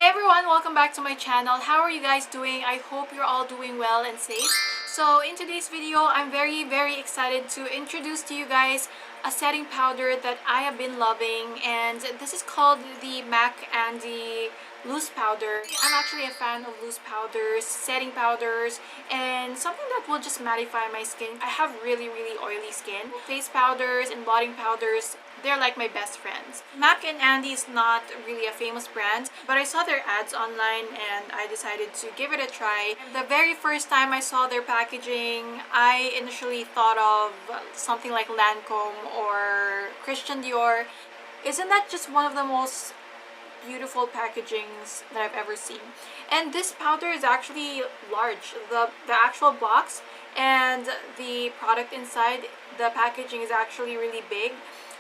Hey everyone, welcome back to my channel. How are you guys doing? I hope you're all doing well and safe. So in today's video, I'm very excited to introduce to you guys a setting powder that I have been loving, and this is called the Mack and the loose powder. I'm actually a fan of loose powders, setting powders, and something that will just mattify my skin. I have really oily skin. Face powders and blotting powders, they're like my best friends. Mack and Andy is not really a famous brand, but I saw their ads online and I decided to give it a try. The very first time I saw their packaging, I initially thought of something like Lancome or Christian Dior. Isn't that just one of the most beautiful packagings that I've ever seen? And this powder is actually large. The actual box and the product inside, the packaging is actually really big.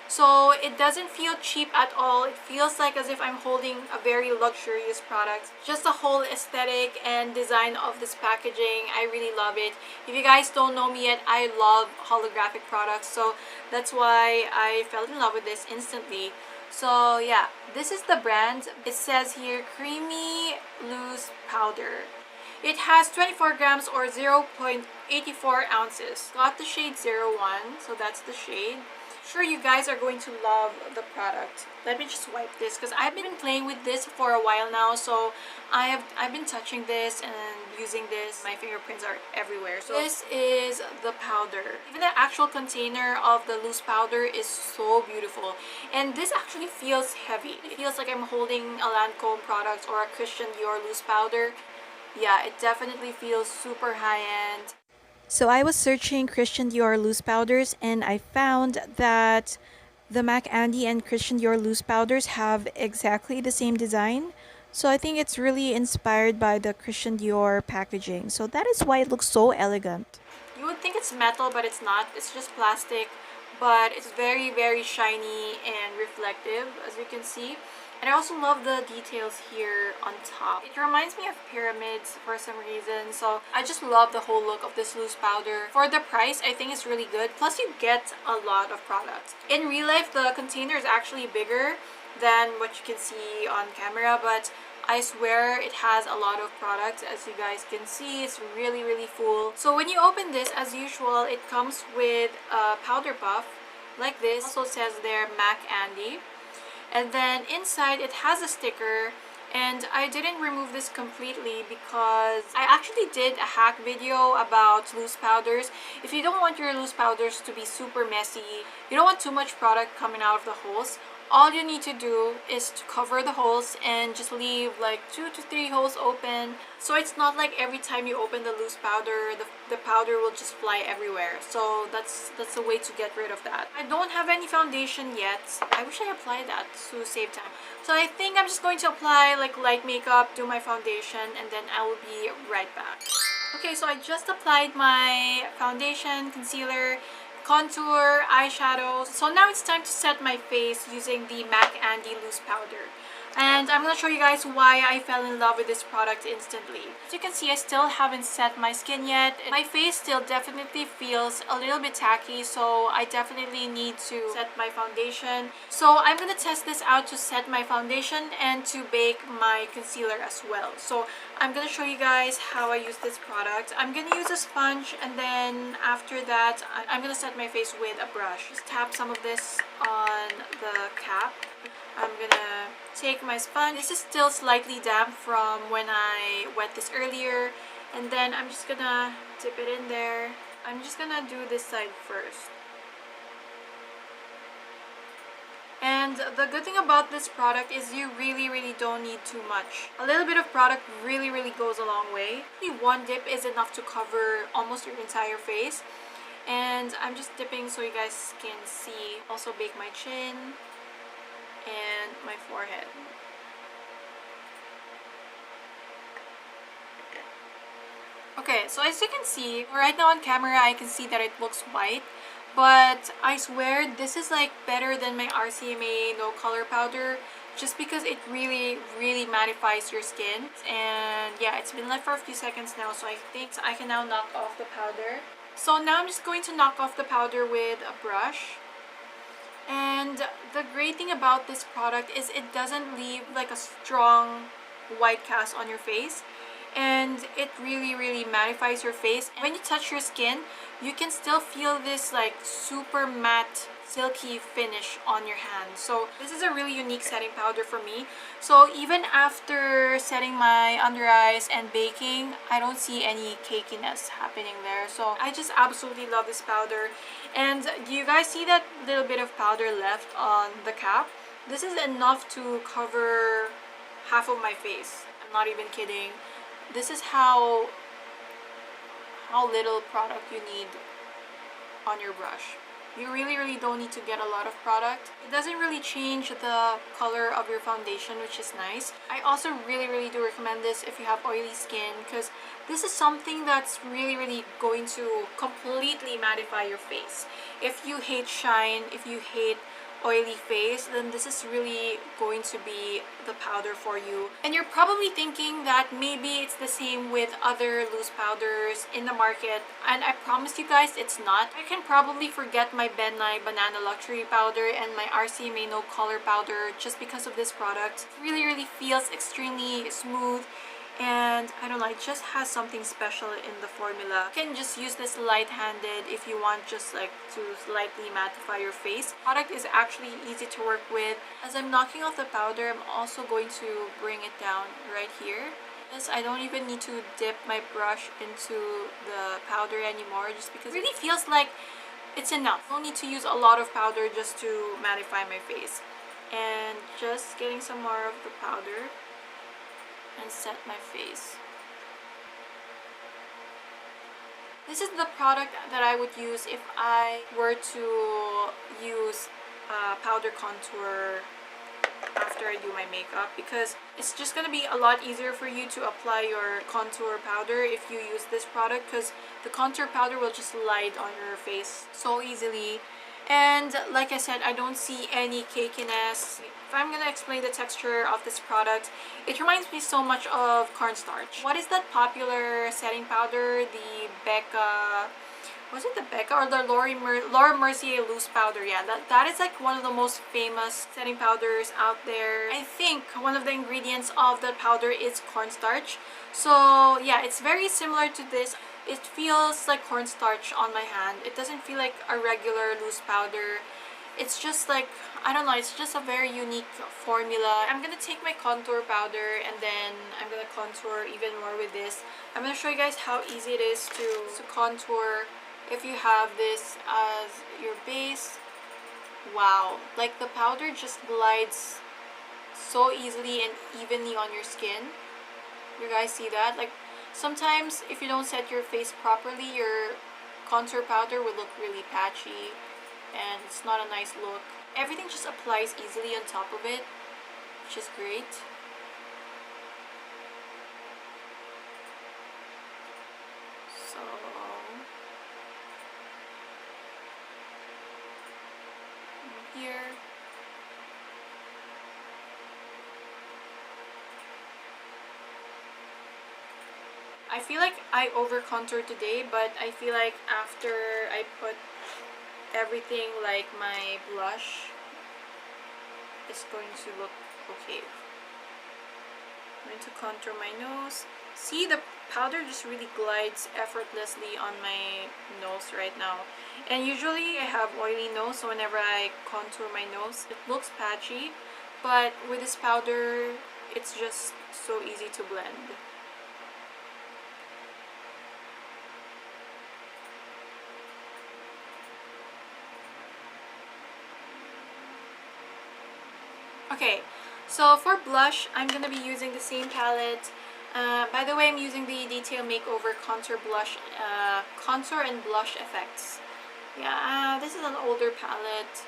So it doesn't feel cheap at all. It feels like as if I'm holding a very luxurious product. Just the whole aesthetic and design of this packaging, I really love it. If you guys don't know me yet, I love holographic products, so that's why I fell in love with this instantly. So yeah, this is the brand. It says here creamy loose powder. It has 24 grams or 0.84 ounces. Got the shade 01, so that's the shade. Sure, you guys are going to love the product. Let me just wipe this because I've been playing with this for a while now, so I've been touching this and using this. My fingerprints are everywhere. So this is the powder. Even the actual container of the loose powder is so beautiful, and this actually feels heavy. It feels like I'm holding a Lancome product or a Christian Dior loose powder. Yeah, it definitely feels super high-end. So I was searching Christian Dior loose powders and I found that the Mac Andy and Christian Dior loose powders have exactly the same design. So I think it's really inspired by the Christian Dior packaging. So that is why it looks so elegant. You would think it's metal, but it's not. It's just plastic, but it's very shiny and reflective, as you can see. And I also love the details here on top. It reminds me of pyramids for some reason, so I just love the whole look of this loose powder. For the price, I think it's really good. Plus, you get a lot of products. In real life, the container is actually bigger than what you can see on camera, but I swear it has a lot of products. As you guys can see, it's really full. So when you open this, as usual, it comes with a powder puff like this. Also says there Mac Andy. And then inside it has a sticker, and I didn't remove this completely because I actually did a hack video about loose powders. If you don't want your loose powders to be super messy, you don't want too much product coming out of the holes, all you need to do is to cover the holes and just leave like 2 to 3 holes open. So it's not like every time you open the loose powder, the powder will just fly everywhere. So that's a way to get rid of that. I don't have any foundation yet. I wish I applied that to save time. So I think I'm just going to apply like light makeup, do my foundation, and then I will be right back. Okay, so I just applied my foundation, concealer, contour, eyeshadow. So now it's time to set my face using the Mac Andy loose powder. And I'm gonna show you guys why I fell in love with this product instantly. As you can see, I still haven't set my skin yet. My face still definitely feels a little bit tacky, so I definitely need to set my foundation. So I'm gonna test this out to set my foundation and to bake my concealer as well. So I'm gonna show you guys how I use this product. I'm gonna use a sponge, and then after that, I'm gonna set my face with a brush. Just tap some of this on the cap. I'm gonna take my sponge. This is still slightly damp from when I wet this earlier, and then I'm just gonna dip it in there. I'm just gonna do this side first. And the good thing about this product is you really don't need too much. A little bit of product really goes a long way. One dip is enough to cover almost your entire face. And I'm just dipping so you guys can see. Also bake my chin and my forehead. Okay, so as you can see, right now on camera I can see that it looks white, but I swear this is like better than my RCMA no color powder, just because it really mattifies your skin. And yeah, it's been left for a few seconds now, so I think I can now knock off the powder. So now I'm just going to knock off the powder with a brush. And the great thing about this product is it doesn't leave like a strong white cast on your face, and it really mattifies your face. And when you touch your skin, you can still feel this like super matte silky finish on your hands. So this is a really unique setting powder for me. So even after setting my under eyes and baking, I don't see any cakiness happening there. So I just absolutely love this powder. And do you guys see that little bit of powder left on the cap? This is enough to cover half of my face. I'm not even kidding. This is how little product you need on your brush. You really don't need to get a lot of product. It doesn't really change the color of your foundation, which is nice. I also really do recommend this if you have oily skin, because this is something that's really going to completely mattify your face. If you hate shine, if you hate oily face, then this is really going to be the powder for you. And you're probably thinking that maybe it's the same with other loose powders in the market, and I promise you guys it's not. I can probably forget my Ben Nye Banana Luxury Powder and my RCMA No Color Powder just because of this product. It really feels extremely smooth, and I don't know, it just has something special in the formula. You can just use this light-handed if you want just like to slightly mattify your face. The product is actually easy to work with. As I'm knocking off the powder, I'm also going to bring it down right here. This, I don't even need to dip my brush into the powder anymore, just because it really feels like it's enough. I don't need to use a lot of powder just to mattify my face. And just getting some more of the powder and set my face. This is the product that I would use if I were to use powder contour after I do my makeup, because it's just gonna be a lot easier for you to apply your contour powder if you use this product, because the contour powder will just slide on your face so easily. And like I said, I don't see any cakiness. If I'm gonna explain the texture of this product, it reminds me so much of cornstarch. What is that popular setting powder? The Becca... Was it the Becca or the Laura Mercier loose powder? Yeah, that is like one of the most famous setting powders out there. I think one of the ingredients of that powder is cornstarch. So yeah, it's very similar to this. It feels like cornstarch on my hand. It doesn't feel like a regular loose powder. It's just like, I don't know, it's just a very unique formula. I'm gonna take my contour powder and then I'm gonna contour even more with this. I'm gonna show you guys how easy it is to contour if you have this as your base. Wow, like the powder just glides so easily and evenly on your skin. You guys see that? Like sometimes if you don't set your face properly, your contour powder will look really patchy and it's not a nice look. Everything just applies easily on top of it, which is great. So here. I feel like I over contoured today, but I feel like after I put everything, like my blush is going to look okay. I'm going to contour my nose. See, the powder just really glides effortlessly on my nose right now. And usually I have oily nose, so whenever I contour my nose, it looks patchy. But with this powder, it's just so easy to blend. Okay, so for blush, I'm going to be using the same palette. By the way, I'm using the Detail Makeover Contour Blush, Contour and Blush Effects. Yeah, this is an older palette.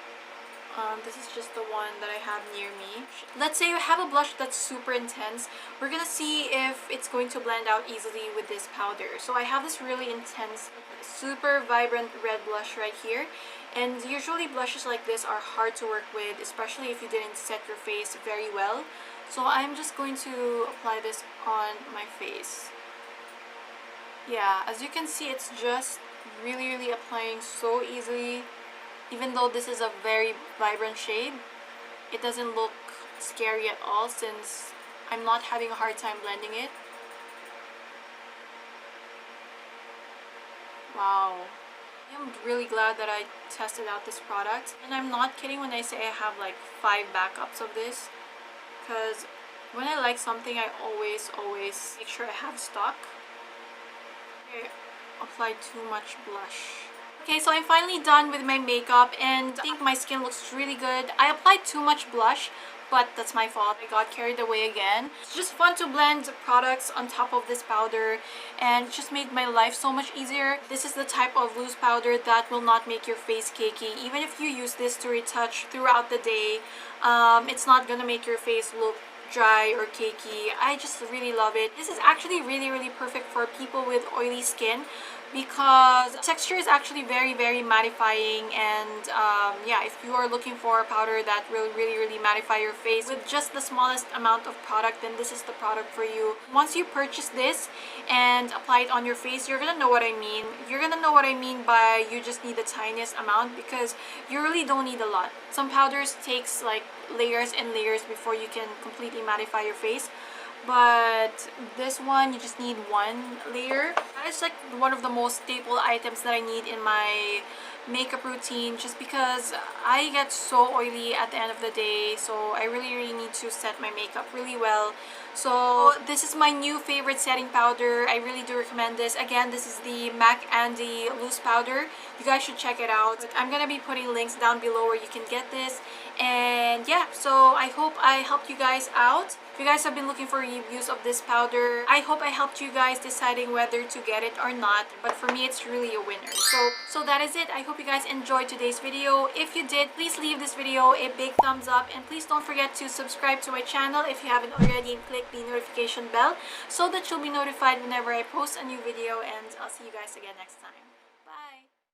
This is just the one that I have near me. Let's say you have a blush that's super intense. We're gonna see if it's going to blend out easily with this powder. So I have this really intense, super vibrant red blush right here. And usually blushes like this are hard to work with, especially if you didn't set your face very well. So I'm just going to apply this on my face. Yeah, as you can see, it's just really applying so easily. Even though this is a very vibrant shade, it doesn't look scary at all since I'm not having a hard time blending it. Wow. I'm really glad that I tested out this product. And I'm not kidding when I say I have like 5 backups of this. Because when I like something, I always make sure I have stock. Okay, applied too much blush. Okay, so I'm finally done with my makeup and I think my skin looks really good. I applied too much blush, but that's my fault. I got carried away again. It's just fun to blend products on top of this powder and it just made my life so much easier. This is the type of loose powder that will not make your face cakey. Even if you use this to retouch throughout the day, it's not gonna make your face look dry or cakey. I just really love it. This is actually really perfect for people with oily skin because texture is actually very mattifying, and yeah, if you are looking for a powder that will really mattify your face with just the smallest amount of product, then this is the product for you. Once you purchase this and apply it on your face, you're gonna know what I mean. You're gonna know what I mean by you just need the tiniest amount because you really don't need a lot. Some powders takes like layers and layers before you can completely mattify your face, but this one you just need 1 layer. That is like one of the most staple items that I need in my makeup routine just because I get so oily at the end of the day, so I really need to set my makeup really well. So this is my new favorite setting powder. I really do recommend this. Again, this is the Mack Andy loose powder. You guys should check it out. I'm gonna be putting links down below where you can get this. And yeah, so I hope I helped you guys out. If you guys have been looking for reviews of this powder, I hope I helped you guys deciding whether to get it or not. But for me, it's really a winner. So that is it. I hope you guys enjoyed today's video. If you did, please leave this video a big thumbs up. And please don't forget to subscribe to my channel if you haven't already, and click the notification bell so that you'll be notified whenever I post a new video. And I'll see you guys again next time. Bye!